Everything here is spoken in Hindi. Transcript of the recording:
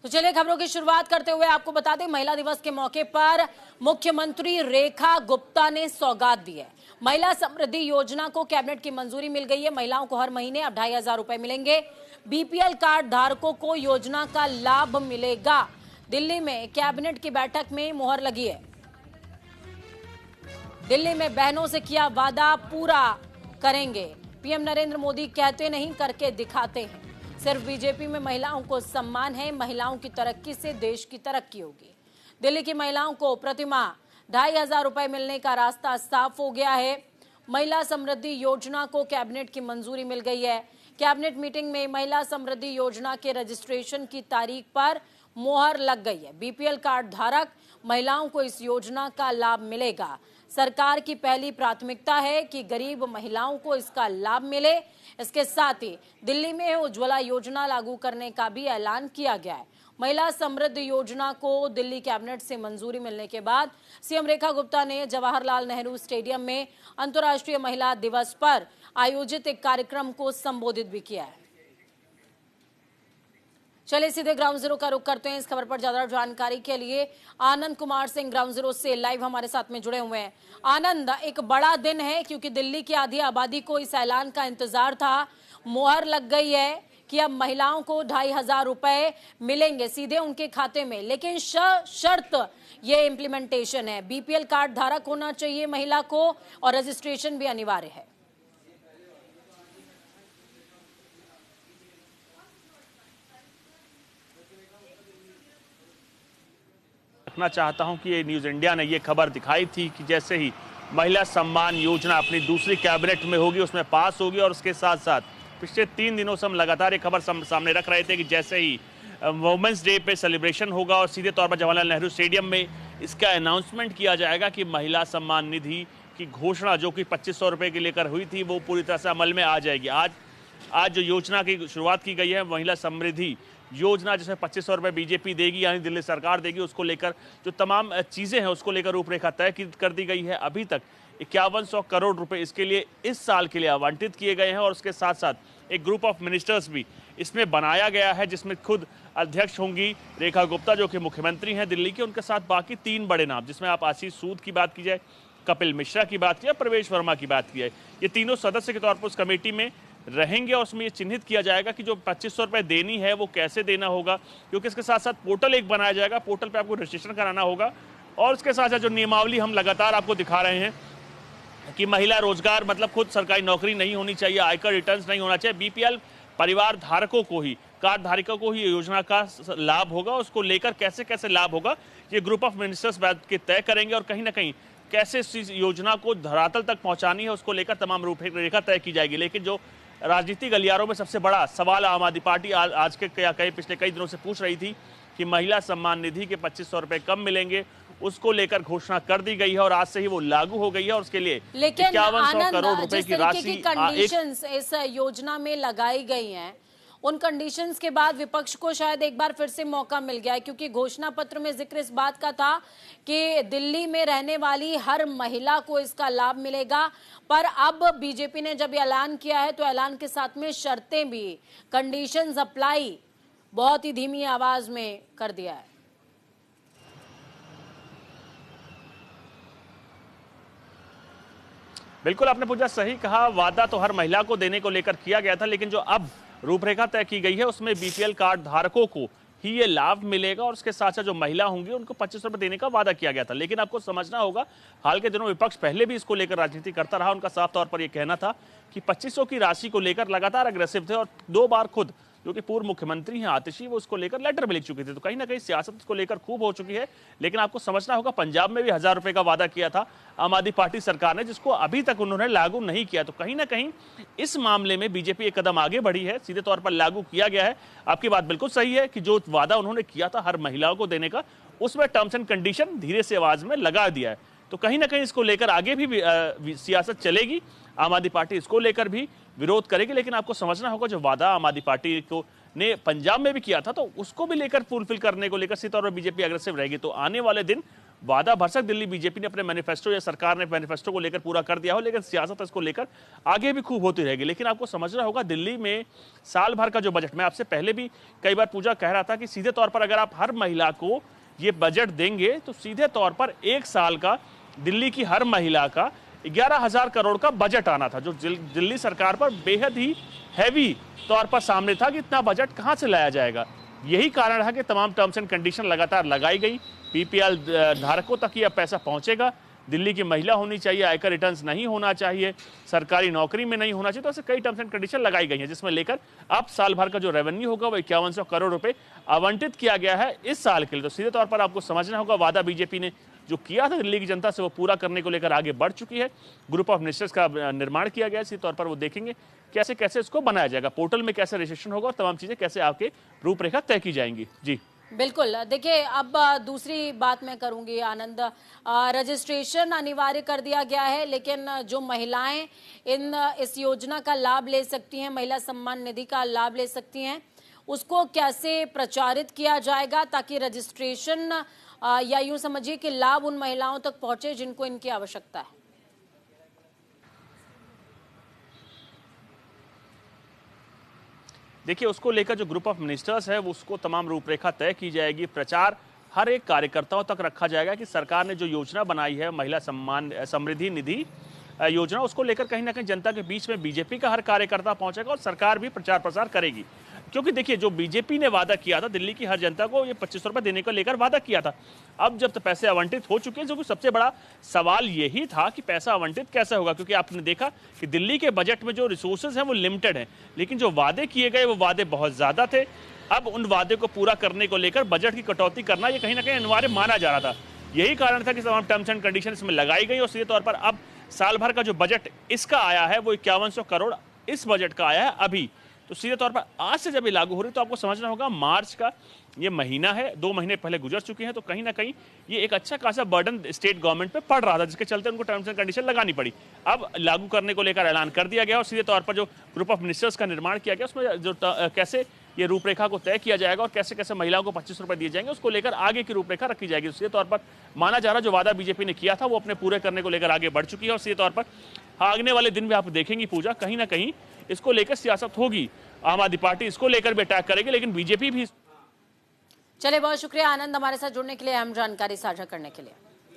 तो चलिए खबरों की शुरुआत करते हुए आपको बता दें, महिला दिवस के मौके पर मुख्यमंत्री रेखा गुप्ता ने सौगात दी है। महिला समृद्धि योजना को कैबिनेट की मंजूरी मिल गई है। महिलाओं को हर महीने अब 2,500 रुपए मिलेंगे। बीपीएल कार्ड धारकों को योजना का लाभ मिलेगा। दिल्ली में कैबिनेट की बैठक में मुहर लगी है। दिल्ली में बहनों से किया वादा पूरा करेंगे। पीएम नरेंद्र मोदी कहते नहीं करके दिखाते हैं। सिर्फ बीजेपी में महिलाओं को सम्मान है। महिलाओं की तरक्की से देश की तरक्की होगी। दिल्ली की महिलाओं को प्रतिमाह 2,500 रुपए मिलने का रास्ता साफ हो गया है। महिला समृद्धि योजना को कैबिनेट की मंजूरी मिल गई है। कैबिनेट मीटिंग में महिला समृद्धि योजना के रजिस्ट्रेशन की तारीख पर मोहर लग गई है। बीपीएल कार्ड धारक महिलाओं को इस योजना का लाभ मिलेगा। सरकार की पहली प्राथमिकता है कि गरीब महिलाओं को इसका लाभ मिले। इसके साथ ही दिल्ली में उज्ज्वला योजना लागू करने का भी ऐलान किया गया है। महिला समृद्धि योजना को दिल्ली कैबिनेट से मंजूरी मिलने के बाद सीएम रेखा गुप्ता ने जवाहरलाल नेहरू स्टेडियम में अंतर्राष्ट्रीय महिला दिवस पर आयोजित एक कार्यक्रम को संबोधित भी किया है। चलिए सीधे ग्राउंड जीरो का रुख करते हैं। इस खबर पर ज्यादा जानकारी के लिए आनंद कुमार सिंह ग्राउंड जीरो से लाइव हमारे साथ में जुड़े हुए हैं। आनंद, एक बड़ा दिन है क्योंकि दिल्ली की आधी आबादी को इस ऐलान का इंतजार था। मोहर लग गई है कि अब महिलाओं को 2,500 रुपए मिलेंगे सीधे उनके खाते में, लेकिन शर्त ये इम्प्लीमेंटेशन है। बीपीएल कार्ड धारक होना चाहिए महिला को और रजिस्ट्रेशन भी अनिवार्य है। रखना चाहता हूं कि ये न्यूज़ इंडिया ने ये खबर दिखाई थी कि जैसे ही महिला सम्मान योजना अपनी दूसरी कैबिनेट में होगी, उसमें पास होगी, और उसके साथ साथ पिछले 3 दिनों से हम लगातार ये खबर सामने रख रहे थे कि जैसे ही वुमेंस डे पे सेलिब्रेशन होगा और सीधे तौर पर जवाहरलाल नेहरू स्टेडियम में इसका अनाउंसमेंट किया जाएगा कि महिला सम्मान निधि की घोषणा जो कि 2,500 रुपये की लेकर हुई थी वो पूरी तरह से अमल में आ जाएगी। आज जो योजना की शुरुआत की गई है, महिला समृद्धि योजना, जिसमें 2,500 रुपये बीजेपी देगी, यानी दिल्ली सरकार देगी, उसको लेकर जो तमाम चीज़ें हैं उसको लेकर रूपरेखा तय कर दी गई है। अभी तक 5100 करोड़ रुपए इसके लिए इस साल के लिए आवंटित किए गए हैं और उसके साथ साथ एक ग्रुप ऑफ मिनिस्टर्स भी इसमें बनाया गया है, जिसमें खुद अध्यक्ष होंगी रेखा गुप्ता जो कि मुख्यमंत्री हैं दिल्ली के, उनके साथ बाकी 3 बड़े नाम, जिसमें आप आशीष सूद की बात की जाए, कपिल मिश्रा की बात की जाए, प्रवेश वर्मा की बात की जाए, ये तीनों सदस्य के तौर पर उस कमेटी में रहेंगे और उसमें ये चिन्हित किया जाएगा कि जो 2,500 रुपये देनी है वो कैसे देना होगा, क्योंकि इसके साथ साथ पोर्टल एक बनाया जाएगा, पोर्टल पे आपको रजिस्ट्रेशन कराना होगा। और उसके साथ साथ जो नियमावली हम लगातार आपको दिखा रहे हैं कि महिला रोजगार मतलब खुद सरकारी नौकरी नहीं होनी चाहिए, आयकर रिटर्न्स नहीं होना चाहिए, बीपीएल परिवार धारकों को ही, कार्ड धारकों को ही योजना का लाभ होगा। उसको लेकर कैसे कैसे लाभ होगा ये ग्रुप ऑफ मिनिस्टर्स बैठ के तय करेंगे और कहीं ना कहीं कैसे इस योजना को धरातल तक पहुंचानी है उसको लेकर तमाम रूपरेखा तय की जाएगी। लेकिन जो राजनीतिक गलियारों में सबसे बड़ा सवाल आम आदमी पार्टी आज के या पिछले कई दिनों से पूछ रही थी कि महिला सम्मान निधि के 2,500 रुपये कम मिलेंगे, उसको लेकर घोषणा कर दी गई है और आज से ही वो लागू हो गई है और उसके लिए 5100 करोड़ रुपए की राशि कंडीशंस इस योजना में लगाई गई हैं, उन कंडीशंस के बाद विपक्ष को शायद एक बार फिर से मौका मिल गया है, क्योंकि घोषणा पत्र में जिक्र इस बात का था कि दिल्ली में रहने वाली हर महिला को इसका लाभ मिलेगा। पर अब बीजेपी ने जब ऐलान किया है तो ऐलान के साथ में शर्तें भी, कंडीशंस अप्लाई बहुत ही धीमी आवाज में कर दिया है। बिल्कुल आपने पूजा सही कहा, वादा तो हर महिला को देने को लेकर किया गया था, लेकिन जो अब रूपरेखा तय की गई है उसमें बीपीएल कार्ड धारकों को ही ये लाभ मिलेगा और उसके साथ साथ जो महिला होंगी उनको 2,500 रुपये देने का वादा किया गया था। लेकिन आपको समझना होगा, हाल के दिनों विपक्ष पहले भी इसको लेकर राजनीति करता रहा। उनका साफ तौर पर यह कहना था कि 2,500 की राशि को लेकर लगातार अग्रेसिव थे और 2 बार खुद जो कि पूर्व मुख्यमंत्री हैं आतिशी, वो उसको लेकर लेटर भी लिख चुके थे। तो कहीं ना कहीं सियासत उसको लेकर खूब हो चुकी है। लेकिन आपको समझना होगा, पंजाब में भी 1,000 रुपये का वादा किया था आम आदमी पार्टी सरकार ने, जिसको अभी तक उन्होंने लागू नहीं किया। तो कहीं ना कहीं इस मामले में बीजेपी एक कदम आगे बढ़ी है, सीधे तौर पर लागू किया गया है। आपकी बात बिल्कुल सही है कि जो वादा उन्होंने किया था हर महिलाओं को देने का, उसमें टर्म्स एंड कंडीशन धीरे से आवाज में लगा दिया है। तो कहीं ना कहीं इसको लेकर आगे भी सियासत चलेगी। आम आदमी पार्टी इसको लेकर भी विरोध करेगी। लेकिन आपको समझना होगा, जो वादा आम आदमी पार्टी को ने पंजाब में भी किया था तो उसको भी लेकर फुलफिल करने को लेकर सीधे तौर पर बीजेपी अग्रेसिव रहेगी। तो आने वाले दिन वादा भरसक दिल्ली बीजेपी ने अपने मैनिफेस्टो या सरकार ने मैनिफेस्टो को लेकर पूरा कर दिया हो, लेकिन सियासत इसको लेकर आगे भी खूब होती रहेगी। लेकिन आपको समझना होगा, दिल्ली में साल भर का जो बजट, मैं आपसे पहले भी कई बार पूजा कह रहा था कि सीधे तौर पर अगर आप हर महिला को ये बजट देंगे तो सीधे तौर पर एक साल का दिल्ली की हर महिला का 11,000 करोड़ का बजट आना था, जो दिल्ली सरकार पर बेहद ही हैवी तौर पर सामने था कि इतना बजट कहां से लाया जाएगा। यही कारण है कि तमाम टर्म्स एंड कंडीशन लगातार लगाई गई। पीपीएल धारकों तक यह पैसा पहुंचेगा, दिल्ली की महिला होनी चाहिए, आयकर रिटर्न्स नहीं होना चाहिए, सरकारी नौकरी में नहीं होना चाहिए, तो ऐसे कई टर्म्स एंड कंडीशन लगाई गई हैं, जिसमें लेकर अब साल भर का जो रेवेन्यू होगा वो 5100 करोड़ रुपए आवंटित किया गया है इस साल के लिए। तो सीधे तौर पर आपको समझना होगा, वादा बीजेपी ने जो किया था दिल्ली की जनता से वो पूरा करने को लेकर आगे बढ़ चुकी है। ग्रुप ऑफ मिनिस्टर्स का निर्माण किया गया है, इसी तौर पर वो देखेंगे कैसे कैसे इसको बनाया जाएगा, पोर्टल में कैसे रजिस्ट्रेशन होगा और तमाम चीजें कैसे आपके रूपरेखा तय की जाएंगी। जी बिल्कुल, देखिए अब दूसरी बात मैं करूंगी आनंद, रजिस्ट्रेशन अनिवार्य कर दिया गया है, लेकिन जो महिलाएं इस योजना का लाभ ले सकती हैं, महिला सम्मान निधि का लाभ ले सकती हैं, उसको कैसे प्रचारित किया जाएगा ताकि रजिस्ट्रेशन या यूं समझिए कि लाभ उन महिलाओं तक पहुंचे जिनको इनकी आवश्यकता है। देखिए, उसको लेकर जो ग्रुप ऑफ मिनिस्टर्स है वो उसको तमाम रूपरेखा तय की जाएगी। प्रचार हर एक कार्यकर्ताओं तक रखा जाएगा कि सरकार ने जो योजना बनाई है महिला सम्मान समृद्धि निधि योजना, उसको लेकर कहीं ना कहीं जनता के बीच में बीजेपी का हर कार्यकर्ता पहुंचेगा और सरकार भी प्रचार प्रसार करेगी। क्योंकि देखिए, जो बीजेपी ने वादा किया था दिल्ली की हर जनता को ये 2500 रुपए देने को लेकर वादा किया था, अब जब तो पैसे आवंटित हो चुके हैं, जो सबसे बड़ा सवाल यही था कि पैसा आवंटित कैसे होगा। क्योंकि आपने देखा कि दिल्ली के बजट में जो रिसोर्सेज हैं वो लिमिटेड हैं, लेकिन जो वादे किए गए वो वादे बहुत ज्यादा थे। अब उन वादे को पूरा करने को लेकर बजट की कटौती करना ये कहीं ना कहीं अनिवार्य माना जा रहा था। यही कारण था कि तमाम टर्म्स एंड कंडीशन इसमें लगाई गई और सीधे तौर पर अब साल भर का जो बजट इसका आया है वो 5100 करोड़ इस बजट का आया है अभी। तो सीधे तौर पर आज से जब ये लागू हो रही, तो आपको समझना होगा मार्च का ये महीना है, 2 महीने पहले गुजर चुके हैं, तो कहीं ना कहीं ये एक अच्छा खासा बर्डन स्टेट गवर्नमेंट पे पड़ रहा था, जिसके चलते उनको टर्म्स एंड कंडीशन लगानी पड़ी। अब लागू करने को लेकर ऐलान कर दिया गया और सीधे तौर पर जो ग्रुप ऑफ मिनिस्टर्स का निर्माण किया गया उसमें जो कैसे ये रूपरेखा को तय किया जाएगा और कैसे कैसे महिलाओं को 25 रुपए दिए जाएंगे, उसको लेकर आगे की रूपरेखा रखी जाएगी। सीधे तौर पर माना जा रहा जो वादा बीजेपी ने किया था वो अपने पूरे करने को लेकर आगे बढ़ चुकी है और सीधे तौर पर आगने वाले दिन में आप देखेंगी पूजा, कहीं ना कहीं इसको लेकर सियासत होगी। आम आदमी पार्टी इसको लेकर भी अटैक करेगी, लेकिन बीजेपी भी। चलिए, बहुत शुक्रिया आनंद हमारे साथ जुड़ने के लिए, अहम जानकारी साझा करने के लिए।